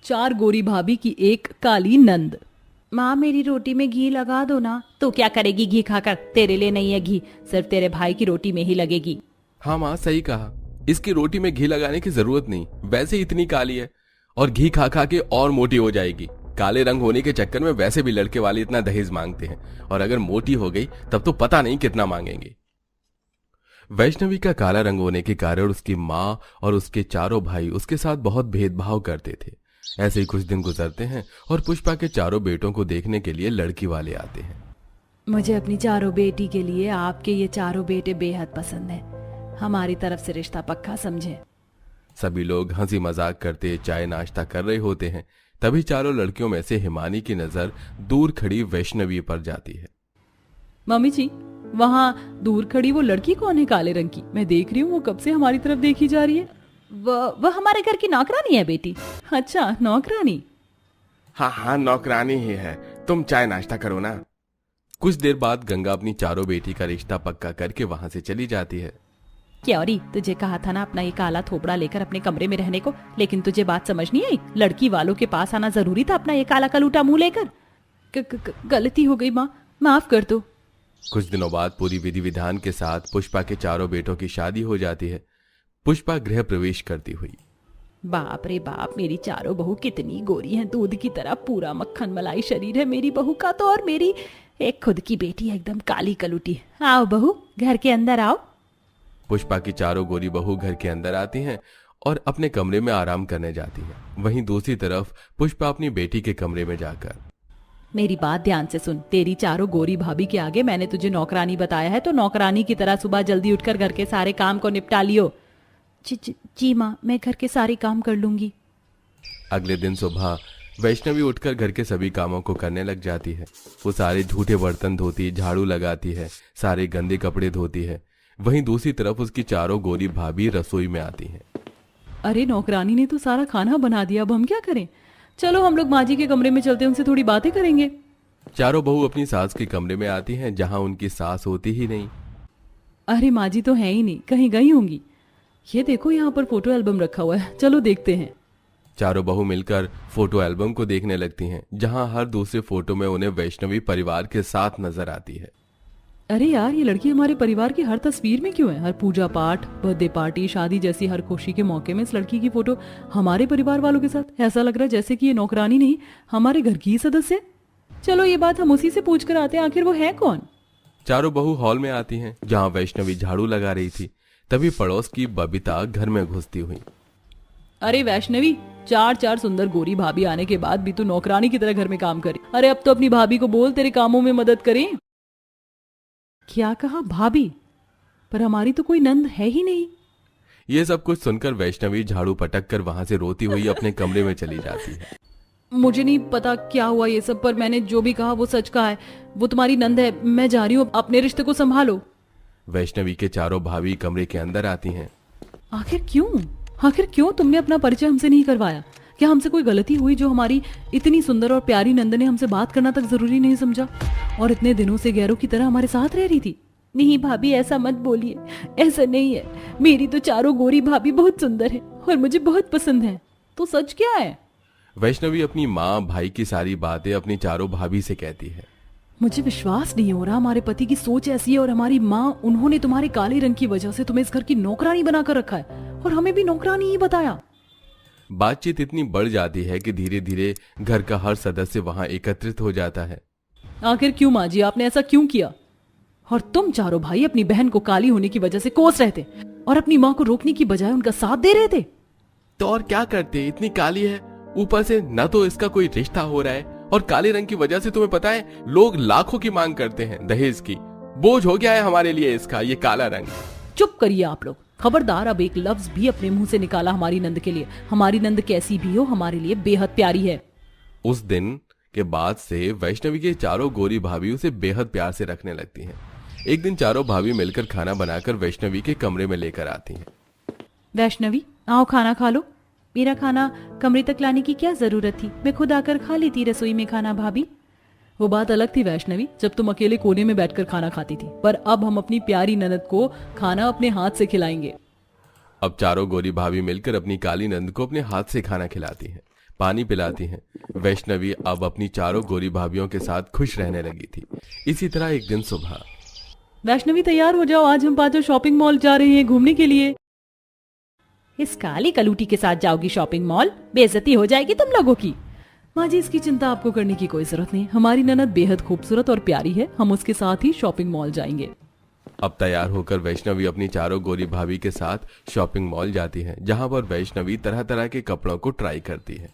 4 गोरी भाभी की एक काली नंद। माँ मेरी रोटी में घी लगा दो ना। तो क्या करेगी घी खाकर, तेरे लिए नहीं है घी, सिर्फ तेरे भाई की रोटी में ही लगेगी। हाँ माँ सही कहा, इसकी रोटी में घी लगाने की जरूरत नहीं, वैसे ही इतनी काली है और घी खा खा के और मोटी हो जाएगी। काले रंग होने के चक्कर में वैसे भी लड़के वाले इतना दहेज मांगते हैं और अगर मोटी हो गई तब तो पता नहीं कितना मांगेंगे। वैष्णवी का काला रंग होने के कारण उसकी माँ और उसके चारों भाई उसके साथ बहुत भेदभाव करते थे। ऐसे ही कुछ दिन गुजरते हैं और पुष्पा के चारों बेटों को देखने के लिए लड़की वाले आते हैं। मुझे अपनी चारों बेटी के लिए आपके ये चारों बेटे बेहद पसंद है, हमारी तरफ से रिश्ता पक्का समझे। सभी लोग हंसी मजाक करते चाय नाश्ता कर रहे होते हैं। तभी चारों लड़कियों में से हिमानी की नजर दूर खड़ी वैष्णवी पर जाती है। मम्मी जी, वहाँ दूर खड़ी वो लड़की कौन है काले रंग की? मैं देख रही हूँ वो कब से हमारी तरफ देखी जा रही है। वह हमारे घर की नौकरानी है बेटी। अच्छा नौकरानी? हाँ हाँ नौकरानी ही है, तुम चाय नाश्ता करो ना। कुछ देर बाद गंगा अपनी चारों बेटी का रिश्ता पक्का करके वहां से चली जाती है। क्योरी, तुझे कहा था ना अपना ये काला थोपड़ा लेकर अपने कमरे में रहने को, लेकिन तुझे बात समझ नहीं आई। लड़की वालों के पास आना जरूरी था अपना ये काला कलूटा मुंह लेकर। गलती हो गई माँ, माफ कर दो। कुछ दिनों बाद पूरी विधि विधान के साथ पुष्पा के चारों बेटों की शादी हो जाती है। पुष्पा गृह प्रवेश करती हुई। बाप रे बाप, मेरी चारों बहू कितनी गोरी हैं, दूध की तरह पूरा मक्खन मलाई शरीर है मेरी बहू का तो, और मेरी एक खुद की बेटी एकदम काली कलूटी। आओ बहू, घर के अंदर आओ। पुष्पा की चारों गोरी बहू घर के अंदर आती हैं और अपने कमरे में आराम करने जाती हैं। वहीं दूसरी तरफ पुष्पा अपनी बेटी के कमरे में जाकर, मेरी बात ध्यान से सुन, तेरी चारों गोरी भाभी के आगे मैंने तुझे नौकरानी बताया है, तो नौकरानी की तरह सुबह जल्दी उठकर घर के सारे काम को निपटा लियो। जी माँ, मैं घर के सारे काम कर लूंगी। अगले दिन सुबह वैष्णवी उठकर घर के सभी कामों को करने लग जाती है। वो सारे झूठे बर्तन धोती, झाड़ू लगाती है, सारे गंदे कपड़े धोती है। वहीं दूसरी तरफ उसकी चारों गोरी भाभी रसोई में आती हैं। अरे नौकरानी ने तो सारा खाना बना दिया, अब हम क्या करें? चलो हम लोग माँ जी के कमरे में चलते, उनसे थोड़ी बातें करेंगे। चारों बहू अपनी सास के कमरे में आती हैं जहां उनकी सास होती ही नहीं। अरे माँ जी तो है ही नहीं, कहीं गई होंगी। ये देखो यहाँ पर फोटो एल्बम रखा हुआ है, चलो देखते हैं। चारों बहू मिलकर फोटो एल्बम को देखने लगती हैं जहां हर दूसरे फोटो में उन्हें वैष्णवी परिवार के साथ नजर आती है। अरे यार, ये लड़की हमारे परिवार की हर तस्वीर में क्यों है? हर पूजा पाठ, बर्थडे पार्टी, शादी जैसी हर खुशी के मौके में इस लड़की की फोटो हमारे परिवार वालों के साथ। ऐसा लग रहा है जैसे कि ये नौकरानी नहीं, हमारे घर की ही सदस्य। चलो ये बात हम उसी से पूछ कर आते हैं, आखिर वो है कौन। चारों बहू हॉल में आती हैं जहां वैष्णवी झाड़ू लगा रही थी। तभी पड़ोस की बबीता घर में घुसती हुई। अरे वैष्णवी, चार सुंदर गोरी भाभी आने के बाद भी तू नौकरानी की तरह घर में काम करे। अरे अब तो अपनी भाभी को बोल तेरे कामों में मदद करे। क्या कहा भाभी? पर हमारी तो कोई नंद है ही नहीं। ये सब कुछ सुनकर वैष्णवी झाड़ू पटक कर वहां से रोती हुई अपने कमरे में चली जाती है। मुझे नहीं पता क्या हुआ ये सब, पर मैंने जो भी कहा वो सच कहा है। वो तुम्हारी नंद है, मैं जा रही हूँ, अपने रिश्ते को संभालो। वैष्णवी के चारों भाभी कमरे के अंदर आती हैं। आखिर क्यों तुमने अपना परिचय हमसे नहीं करवाया? क्या हमसे कोई गलती हुई जो हमारी इतनी सुंदर और प्यारी नंद ने हमसे बात करना तक जरूरी नहीं समझा और इतने दिनों से गैरों की तरह हमारे साथ रह रही थी? नहीं भाभी, ऐसा मत बोलिए, ऐसा नहीं है। मेरी तो चारों गोरी भाभी बहुत सुंदर है और मुझे बहुत पसंद है। तो सच क्या है? वैष्णवी अपनी माँ भाई की सारी बातें अपनी चारों भाभी से कहती है। मुझे विश्वास नहीं हो रहा, हमारे पति की सोच ऐसी है और हमारी माँ, उन्होंने तुम्हारे काले रंग की वजह से तुम्हें इस घर की नौकरानी बनाकर रखा है और हमें भी नौकरानी ही बताया। बातचीत इतनी बढ़ जाती है कि धीरे धीरे घर का हर सदस्य वहां एकत्रित हो जाता है। आखिर क्यों माँ जी, आपने ऐसा क्यों किया? और तुम चारों भाई अपनी बहन को काली होने की वजह से कोस रहे थे और अपनी माँ को रोकने की बजाय उनका साथ दे रहे थे। तो और क्या करते, इतनी काली है, ऊपर से न तो इसका कोई रिश्ता हो रहा है और काले रंग की वजह से तुम्हें पता है लोग लाखों की मांग करते हैं दहेज की। बोझ हो गया है हमारे लिए इसका ये काला रंग। चुप करिए आप लोग, खबरदार अब एक लफ्ज भी अपने मुंह से निकाला हमारी नंद के लिए। हमारी नंद कैसी भी हो हमारे लिए बेहद प्यारी है। उस दिन के बाद से वैष्णवी के चारों गोरी भाभी उसे बेहद प्यार से रखने लगती हैं। एक दिन चारों भाभी मिलकर खाना बनाकर वैष्णवी के कमरे में लेकर आती हैं। वैष्णवी आओ खाना खा लो। मेरा खाना कमरे तक लाने की क्या जरूरत थी, मैं खुद आकर खा लेती रसोई में खाना भाभी। वो बात अलग थी वैष्णवी, जब तुम अकेले कोने में बैठकर खाना खाती थी, पर अब हम अपनी प्यारी ननद को खाना अपने हाथ से खिलाएंगे। अब चारों गोरी भाभी मिलकर अपनी काली नंद को अपने हाथ से खाना खिलाती हैं। पानी पिलाती हैं। वैष्णवी अब अपनी चारों गोरी भाभियों के साथ खुश रहने लगी थी। इसी तरह एक दिन सुबह, वैष्णवी तैयार हो जाओ, आज हम पांचों शॉपिंग मॉल जा रहे हैं घूमने के लिए। इस काली कलूटी के साथ जाओगी शॉपिंग मॉल? बेइज्जती हो जाएगी तुम लोगों की। माँ जी, इसकी चिंता आपको करने की कोई जरूरत नहीं। हमारी ननद बेहद खूबसूरत और प्यारी है, हम उसके साथ ही शॉपिंग मॉल जाएंगे। अब तैयार होकर वैष्णवी अपनी चारों गोरी भाभी के साथ शॉपिंग मॉल जाती है, जहां पर वैष्णवी तरह तरह के कपड़ों को ट्राई करती है।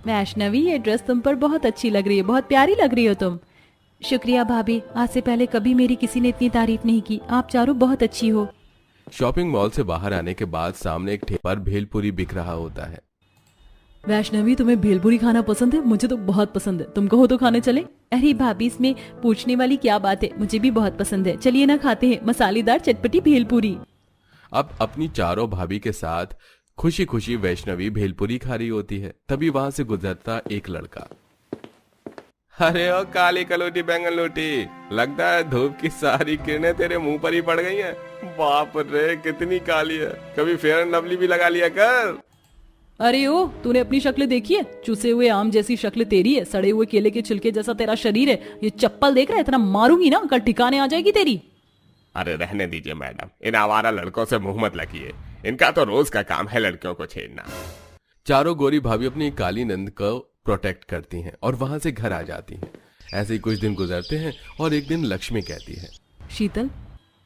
वैष्णवी, ये ड्रेस तुम पर बहुत अच्छी लग रही है, बहुत प्यारी लग रही हो तुम। शुक्रिया भाभी, आज से पहले कभी मेरी किसी ने इतनी तारीफ नहीं की। आप चारों बहुत अच्छी हो। शॉपिंग मॉल से बाहर आने के बाद सामने एक ठेले पर भेलपुरी बिक रहा होता है। वैष्णवी, तुम्हें भेलपुरी खाना पसंद है? मुझे तो बहुत पसंद है, तुम कहो तो खाने चले। अरे भाभी, इसमें पूछने वाली क्या बात है, मुझे भी बहुत पसंद है। चलिए ना, खाते हैं मसालेदार चटपटी भेलपुरी। अब अपनी चारों भाभी के साथ खुशी खुशी वैष्णवी भेलपुरी खा रही होती है। तभी वहां से गुजरता एक लड़का। अरे ओ काली कलोटी बैंगन लोटी, लगता है धूप की सारी किरणें तेरे मुंह पर ही पड़ गई हैं। बाप रे, कितनी काली है, कभी फेयर एंड लवली भी लगा लिया कर। अरे ओ, तूने अपनी शक्ल देखी है? चूसे हुए आम जैसी शक्ल तेरी है, सड़े हुए केले के छिलके जैसा तेरा शरीर है। ये चप्पल देख रहा है? इतना मारूंगी ना, कल ठिकाने आ जाएगी तेरी। अरे रहने दीजिए मैडम, इन आवारा लड़कों से मुंह मत लगिए, इनका तो रोज का काम है लड़कियों को छेड़ना। चारों गोरी भाभी अपनी काली नंद को प्रोटेक्ट करती हैं और वहां से घर आ जाती हैं। ऐसे ही कुछ दिन गुजरते हैं और एक दिन लक्ष्मी कहती है, शीतल,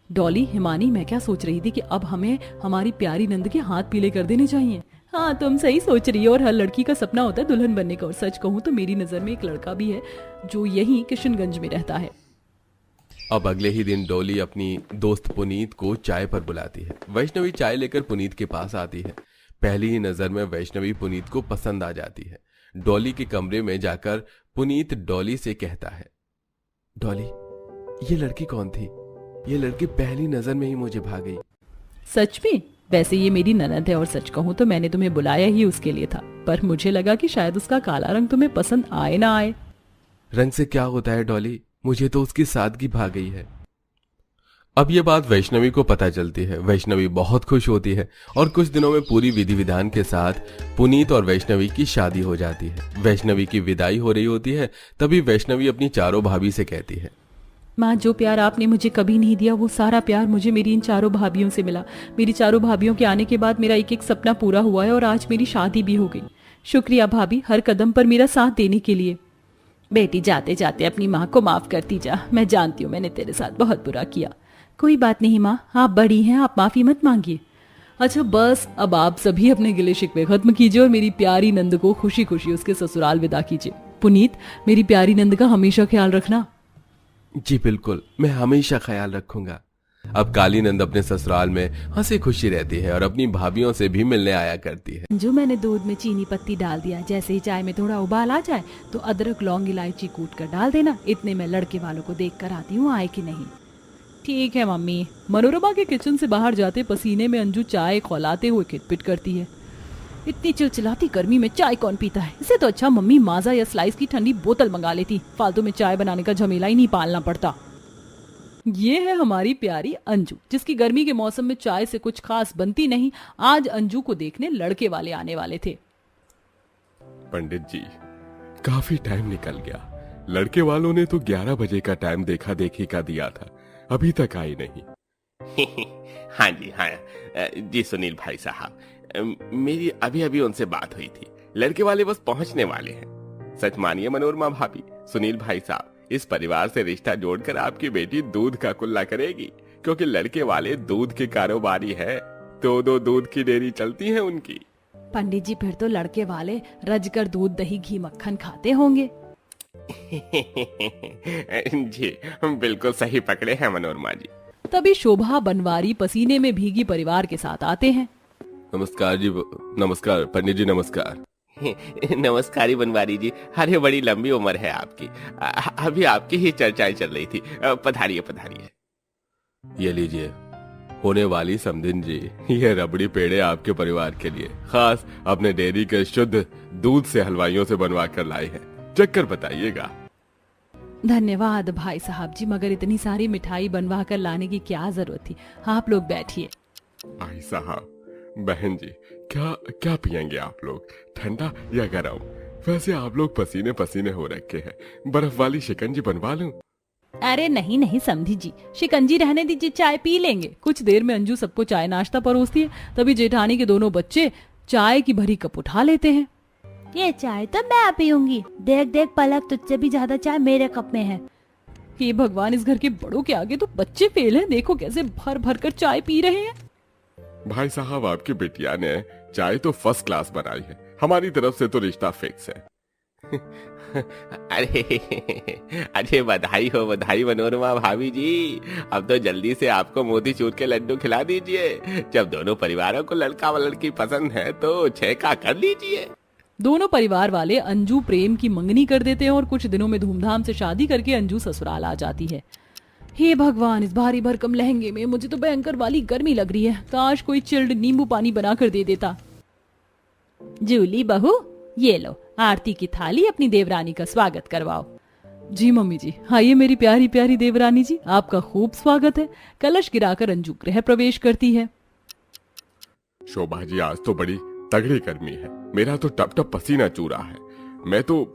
डॉली, हिमानी, मैं क्या सोच रही थी कि अब हमें हमारी प्यारी नंद के हाथ पीले कर देने चाहिए। हाँ, तुम सही सोच रही हो, और हर लड़की का सपना होता है दुल्हन बनने का। और सच कहूँ तो मेरी नजर में एक लड़का भी है जो यहीं किशनगंज में रहता है। अब अगले ही दिन डॉली अपनी दोस्त पुनीत को चाय पर बुलाती है। वैष्णवी चाय लेकर पुनीत के पास आती है। पहली ही नजर में वैष्णवी पुनीत को पसंद आ जाती है। डॉली के कमरे में जाकर पुनीत डॉली से कहता है, डॉली, ये लड़की कौन थी? ये लड़की पहली नजर में ही मुझे भा गई। सच में? वैसे ये मेरी ननद है, और सच कहूँ तो मैंने तुम्हें बुलाया ही उसके लिए था, पर मुझे लगा कि शायद उसका काला रंग तुम्हें पसंद आए ना आए। रंग से क्या होता है डॉली, मुझे तो उसकी सादगी भा गई है। अब ये बात वैष्णवी को पता चलती है। वैष्णवी बहुत खुश होती है और कुछ दिनों में पूरी विधि विधान के साथ पुनीत और वैष्णवी की शादी हो जाती है। वैष्णवी की विदाई हो रही होती है, तभी वैष्णवी अपनी चारों भाभी से कहती है, माँ, जो प्यार आपने मुझे कभी नहीं दिया, वो सारा प्यार मुझे मेरी इन चारों भाभियों से मिला। मेरी चारों भाभियों के आने के बाद मेरा एक एक सपना पूरा हुआ है और आज मेरी शादी भी हो गई। शुक्रिया भाभी, हर कदम पर मेरा साथ देने के लिए। बेटी, जाते जाते अपनी माँ को माफ करती जा। मैं जानती हूँ मैंने तेरे साथ बहुत बुरा किया। कोई बात नहीं माँ, आप बड़ी हैं, आप माफी मत मांगिए। अच्छा बस, अब आप सभी अपने गिले शिकवे खत्म कीजिए और मेरी प्यारी नंद को खुशी खुशी उसके ससुराल विदा कीजिए। पुनीत, मेरी प्यारी नंद का हमेशा ख्याल रखना। जी बिल्कुल, मैं हमेशा ख्याल रखूंगा। अब काली नंद अपने ससुराल में हंसी खुशी रहती है और अपनी भाभियों से भी मिलने आया करती है। जो मैंने दूध में चीनी पत्ती डाल दिया, जैसे ही चाय में थोड़ा उबाल आ जाए तो अदरक लौंग इलायची कूट कर डाल देना। इतने में लड़के वालों को देख कर आती हूँ, आए कि नहीं। ठीक है मम्मी। मनोरमा के किचन से बाहर जाते पसीने में अंजू चाय खौलाते हुए खिटपिट करती है। इतनी चिलचिलाती गर्मी में चाय कौन पीता है? इससे तो अच्छा मम्मी माजा या स्लाइस की ठंडी बोतल मंगा लेती, फालतू में चाय बनाने का झमेला ही नहीं पालना पड़ता। ये है हमारी प्यारी अंजू, जिसकी गर्मी के मौसम में चाय से कुछ खास बनती नहीं। आज अंजू को देखने लड़के वाले आने वाले थे। पंडित जी, काफी टाइम निकल गया। लड़के वालों ने तो 11 बजे का टाइम देखा देखी का दिया था, अभी तक आई नहीं। हाँ जी हाँ जी सुनील भाई साहब, मेरी अभी अभी उनसे बात हुई थी। लड़के वाले बस पहुंचने वाले हैं। सच मानिए मनोरमा भाभी, सुनील भाई साहब, इस परिवार से रिश्ता जोड़कर आपकी बेटी दूध का कुल्ला करेगी, क्योंकि लड़के वाले दूध के कारोबारी है। दो दूध की डेयरी चलती है उनकी। पंडित जी, फिर तो लड़के वाले रजकर दूध दही घी मक्खन खाते होंगे। जी बिल्कुल सही पकड़े हैं मनोरमा जी। तभी शोभा बनवारी पसीने में भीगी परिवार के साथ आते हैं। नमस्कार जी, नमस्कार पंडित जी, नमस्कार। नमस्कारी बनवारी जी, अरे बड़ी लंबी उम्र है आपकी। अभी आपकी ही चर्चाएं चल रही थी। पधारिए पधारिए। ये लीजिए, होने वाली समधिन जी, ये रबड़ी पेड़े आपके परिवार के लिए खास अपने डेयरी के शुद्ध दूध से हलवाइयों से बनवा कर लाए हैं, चक्कर बताइएगा। धन्यवाद भाई साहब जी, मगर इतनी सारी मिठाई बनवा कर लाने की क्या जरूरत थी? आप लोग बैठिए। भाई साहब, बहन जी, क्या क्या पियेंगे आप लोग, ठंडा या गरम? वैसे आप लोग पसीने पसीने हो रखे हैं, बर्फ वाली शिकंजी बनवा लूं? अरे नहीं नहीं समधी जी, शिकंजी रहने दीजिए, चाय पी लेंगे। कुछ देर में अंजू सबको चाय नाश्ता परोसती है। तभी जेठानी के दोनों बच्चे चाय की भरी कप उठा लेते हैं। ये चाय तो मैं पीऊंगी। देख देख पलक, तुझसे भी ज्यादा चाय मेरे कप में है। हे भगवान, इस घर के बड़ों के आगे तो बच्चे फेल हैं। देखो कैसे भर भर कर चाय पी रहे हैं। भाई साहब, आपकी बिटिया ने चाय तो फर्स्ट क्लास बनाई है। हमारी तरफ से तो रिश्ता फिक्स है। अरे बधाई हो मनोरमा भाभी जी। अब तो जल्दी से आपको मोतीचूर के लड्डू खिला दीजिए। जब दोनों परिवारों को लड़का व लड़की पसंद है तो छेका कर लीजिए। दोनों परिवार वाले अंजू प्रेम की मंगनी कर देते हैं और कुछ दिनों में धूमधाम से शादी करके अंजू ससुराल आ जाती है। हे भगवान, इस भारी भरकम लहंगे में मुझे तो भयंकर वाली गर्मी लग रही है। काश कोई चिल्ड नींबू पानी बना कर दे देता। जूली बहू, ये लो आरती की थाली, अपनी देवरानी का स्वागत करवाओ। जी मम्मी जी, आइए मेरी प्यारी प्यारी देवरानी जी, आपका खूब स्वागत है। कलश गिराकर अंजू गृह प्रवेश करती है। शोभा जी, आज तो बड़ी तगड़ी गर्मी है। मेरा तो टप टप पसीना चू रहा है। मैं तो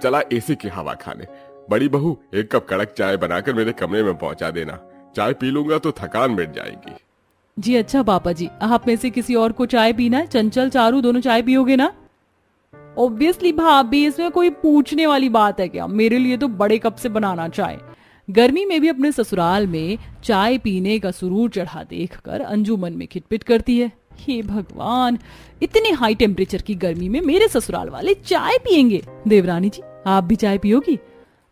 चला एसी की हवा खाने। बड़ी बहू, एक कप कड़क चाय बनाकर मेरे कमरे में पहुंचा देना। चाय पी लूंगा तो थकान मिट जाएगी। जी अच्छा पापा जी, आप में से किसी और को चाय पीना है? चंचल, चारू दोनों चाय पियोगे ना? ऑब्वियसली भाभी, इसमें कोई पूछने वाली बात है क्या? मेरे लिए तो बड़े कप से बनाना चाय। गर्मी में भी अपने ससुराल में चाय पीने का सुरूर चढ़ा देखकर अंजू मन में खिटपिट करती है। हे भगवान, इतने हाई टेम्परेचर की गर्मी में मेरे ससुराल वाले चाय पियेंगे। देवरानी जी, आप भी चाय पियोगी?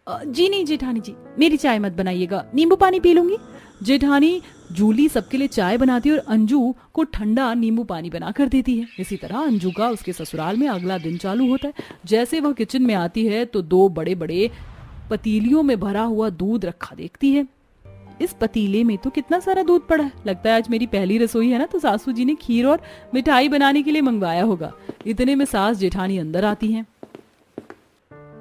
जी नहीं जेठानी जी, मेरी चाय मत बनाइएगा, नींबू पानी पी लूंगी। जेठानी जूली सबके लिए चाय बनाती है और अंजू को ठंडा नींबू पानी बना कर देती है। इसी तरह अंजू का उसके ससुराल में अगला दिन चालू होता है। जैसे वह किचन में आती है तो दो बड़े बड़े पतीलियों में भरा हुआ दूध रखा देखती है। इस पतीले में तो कितना सारा दूध पड़ा है। लगता है आज मेरी पहली रसोई है ना, तो सासू जी ने खीर और मिठाई बनाने के लिए मंगवाया होगा। इतने में सास जेठानी अंदर आती हैं।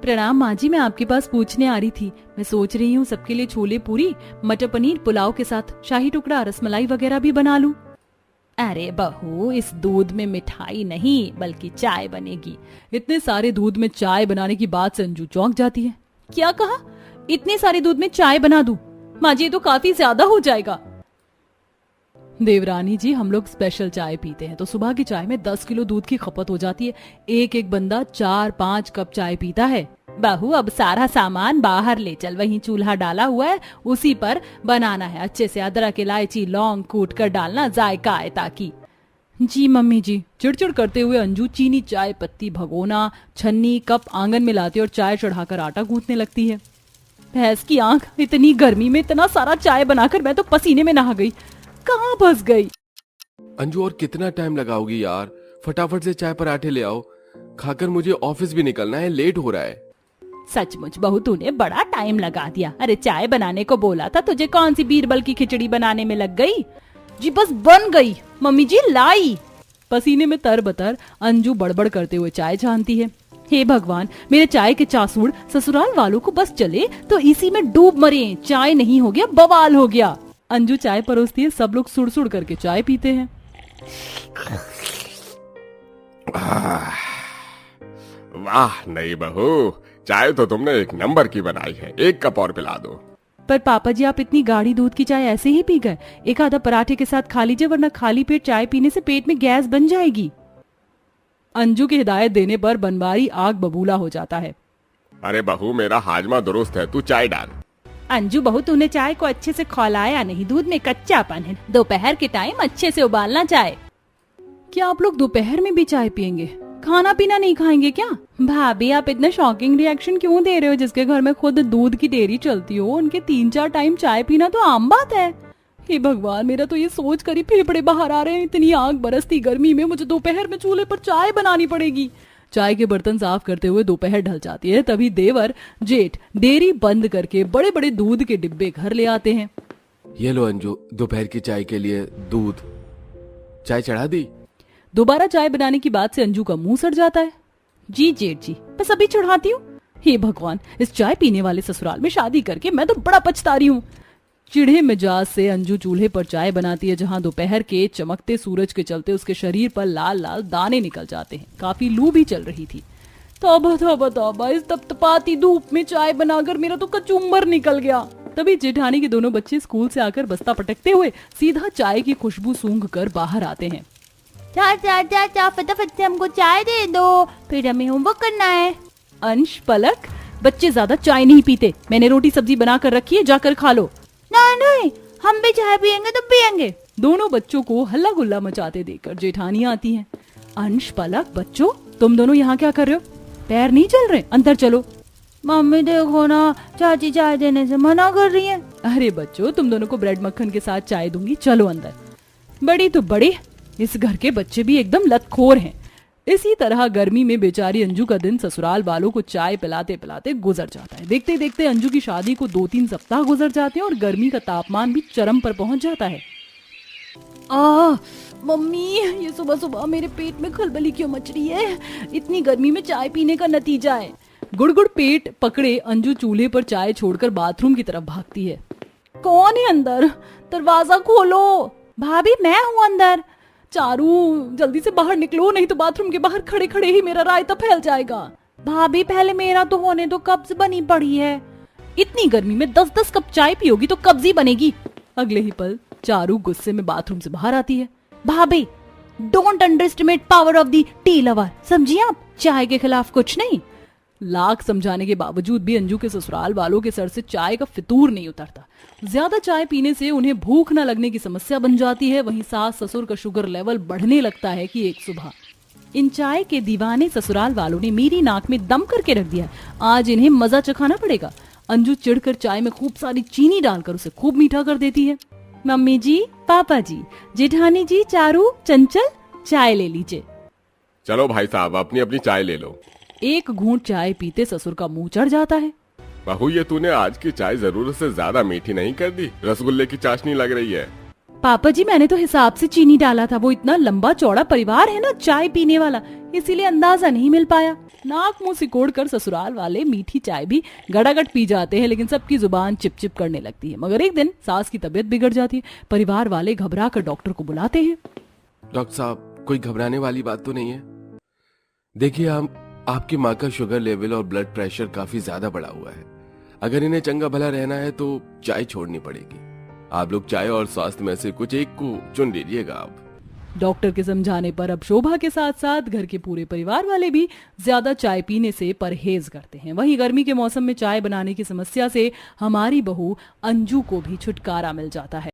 प्रणाम माँ जी, मैं आपके पास पूछने आ रही थी। मैं सोच रही हूँ सबके लिए छोले पूरी, मटर पनीर, पुलाव के साथ शाही टुकड़ा, रसमलाई वगैरह भी बना लूं। अरे बहू, इस दूध में मिठाई नहीं बल्कि चाय बनेगी। इतने सारे दूध में चाय बनाने की बात से अंजू चौंक जाती है। क्या कहा? इतने सारे दूध में चाय बना दूं? माँ जी, ये तो काफी ज्यादा हो जाएगा। देवरानी जी, हम लोग स्पेशल चाय पीते हैं तो सुबह की चाय में 10 किलो दूध की खपत हो जाती है। एक एक बंदा 4-5 कप चाय पीता है। बहू, अब सारा सामान बाहर ले चल, वहीं चूल्हा डाला हुआ है, उसी पर बनाना है। अच्छे से अदरक, इलायची, लौंग कूट कर डालना, जायका आए ताकि। जी मम्मी जी। चिड़चिड़ करते हुए अंजू चीनी, चाय पत्ती, भगोना, छन्नी, कप आंगन में लाती और चाय चढ़ाकर आटा गूंथने लगती है। भैंस की आंख, इतनी गर्मी में इतना सारा चाय बनाकर मैं तो पसीने में नहा गई। कहाँ फंस गई? अंजू, और कितना टाइम लगाओगी यार? फटाफट से चाय पराठे ले आओ। खाकर मुझे ऑफिस भी निकलना है, लेट हो रहा है। सचमुच बहू, तूने बड़ा टाइम लगा दिया। अरे चाय बनाने को बोला था तुझे, कौन सी बीरबल की खिचड़ी बनाने में लग गई? जी बस बन गई, मम्मी जी लाई। पसीने में तरबतर अंजू बड़बड़ करते हुए चाय छानती है। हे भगवान, मेरे चाय के चासूड़ ससुराल वालों को बस चले तो इसी में डूब मरे। चाय नहीं हो गया, बवाल हो गया। अंजू चाय परोसती है, सब लोग सुड़ सुड़ करके चाय पीते हैं। वाह नहीं बहू, चाय तो तुमने एक नंबर की बनाई है। एक कप और पिला दो। पर पापा जी, आप इतनी गाढ़ी दूध की चाय ऐसे ही पी गए? एक आधा पराठे के साथ खा लीजिए, वरना खाली पेट चाय पीने से पेट में गैस बन जाएगी। अंजू की हिदायत देने पर बनवारी आग बबूला हो जाता है। अरे बहू, मेरा हाजमा दुरुस्त है, तू चाय डाल। अंजू बहू, तूने चाय को अच्छे से खौलाया नहीं, दूध में कच्चापन है। दोपहर के टाइम अच्छे से उबालना चाय। क्या आप लोग दोपहर में भी चाय पियेंगे? खाना पीना नहीं खाएंगे क्या? भाभी, आप इतना शॉकिंग रिएक्शन क्यों दे रहे हो? जिसके घर में खुद दूध की डेयरी चलती हो, उनके 3-4 टाइम चाय पीना तो आम बात है। हे भगवान, मेरा तो ये सोच कर ही फेफड़े बाहर आ रहे हैं। इतनी आग बरसती गर्मी में मुझे दोपहर में चूल्हे पर चाय बनानी पड़ेगी। चाय के बर्तन साफ करते हुए दोपहर ढल जाती है। तभी देवर जेठ डेयरी बंद करके बड़े बड़े दूध के डिब्बे घर ले आते हैं। ये लो अंजू, दोपहर की चाय के लिए दूध। चाय चढ़ा दी? दोबारा चाय बनाने की बात से अंजू का मुंह सड़ जाता है। जी जेठ जी, बस अभी चढ़ाती हूँ। हे भगवान, इस चाय पीने वाले ससुराल में शादी करके मैं तो बड़ा पछता रही हूँ। चिढ़े मिजाज से अंजू चूल्हे पर चाय बनाती है, जहां दोपहर के चमकते सूरज के चलते उसके शरीर पर लाल लाल दाने निकल जाते हैं। काफी लू भी चल रही थी। तौबा तौबा तौबा, इस तपतपाती धूप में चाय बनाकर मेरा तो कचुम्बर निकल गया। तभी जेठानी के दोनों बच्चे स्कूल से आकर बस्ता पटकते हुए सीधा चाय की खुशबू सूंघ कर बाहर आते हैं। चाचा फटाफट से हमको चाय दे दो, फिर हमें होमवर्क करना है। अंश, पलक, बच्चे ज्यादा चाय नहीं पीते, मैंने रोटी सब्जी बना कर रखी है, जाकर खा लो। नहीं, हम भी चाय पियेंगे तो पियेंगे। दोनों बच्चों को हल्ला गुल्ला मचाते देखकर जेठानी आती हैं। अंश, पलक, बच्चों तुम दोनों यहाँ क्या कर रहे हो? पैर नहीं चल रहे? अंदर चलो। मम्मी देखो ना, चाची चाय देने से मना कर रही है। अरे बच्चों, तुम दोनों को ब्रेड मक्खन के साथ चाय दूंगी, चलो अंदर। बड़ी तो बड़ी, इस घर के बच्चे भी एकदम लतखोर हैं। इसी तरह गर्मी में बेचारी अंजू का दिन ससुराल वालों को चाय पिलाते पिलाते गुजर जाता है। देखते देखते अंजू की शादी को 2-3 सप्ताह गुजर जाते हैं और गर्मी का तापमान भी चरम पर पहुंच जाता है। मम्मी, ये सुबह सुबह मेरे पेट में खलबली क्यों मच रही है? इतनी गर्मी में चाय पीने का नतीजा है। गुड़गुड़ पेट पकड़े अंजू चूल्हे पर चाय छोड़कर बाथरूम की तरफ भागती है। कौन है अंदर? दरवाजा खोलो। भाभी, मैं हूँ अंदर। चारू, जल्दी से बाहर निकलो, नहीं तो बाथरूम के बाहर खड़े खड़े ही मेरा रायता फैल जाएगा। भाभी, पहले मेरा तो होने दो, कब्ज बनी पड़ी है। इतनी गर्मी में 10-10 कप चाय पियोगी तो कब्जी बनेगी। अगले ही पल चारू गुस्से में बाथरूम से बाहर आती है। भाभी, don't underestimate power of the tea lover, समझिए आप? चाय के खिलाफ कुछ नहीं। लाख समझाने के बावजूद भी अंजू के ससुराल वालों के सर से चाय का फितूर नहीं उतरता। ज्यादा चाय पीने से उन्हें भूख न लगने की समस्या बन जाती है। वहीं सास ससुर का शुगर लेवल बढ़ने लगता है कि एक सुबह इन चाय के दीवाने ससुराल वालों ने मेरी नाक में दम करके रख दिया। आज इन्हें मजा चखाना पड़ेगा। अंजू चिढ़कर चाय में खूब सारी चीनी डालकर उसे खूब मीठा कर देती है। मम्मी जी, पापा जी, जेठानी जी, चारू, चंचल, चाय ले लीजिए। चलो भाई साहब, अपनी अपनी चाय ले लो। एक घूंट चाय पीते ससुर का मुंह चढ़ जाता है। बहू, ये तूने आज की चाय जरूरत से ज्यादा मीठी नहीं कर दी? रसगुल्ले की चाशनी लग रही है। पापा जी, मैंने तो हिसाब से चीनी डाला था। वो इतना लंबा चौड़ा परिवार है ना चाय पीने वाला, इसीलिए अंदाजा नहीं मिल पाया। नाक मुंह सिकोड़ कर ससुराल वाले मीठी चाय भी गड़ागड़ पी जाते हैं, लेकिन सबकी जुबान चिपचिप करने लगती है। मगर एक दिन सास की तबीयत बिगड़ जाती है। परिवार वाले घबरा कर डॉक्टर को बुलाते हैं। डॉक्टर साहब, कोई घबराने वाली बात तो नहीं है? देखिए, आपकी माँ का शुगर लेवल और ब्लड प्रेशर काफी ज्यादा बढ़ा हुआ है। अगर इन्हें चंगा भला रहना है तो चाय छोड़नी पड़ेगी। आप लोग चाय और स्वास्थ्य में से कुछ एक को चुन लीजिएगा। आप डॉक्टर के समझाने पर अब शोभा के साथ साथ घर के पूरे परिवार वाले भी ज्यादा चाय पीने से परहेज करते हैं। वहीं गर्मी के मौसम में चाय बनाने की समस्या से हमारी बहू अंजू को भी छुटकारा मिल जाता है।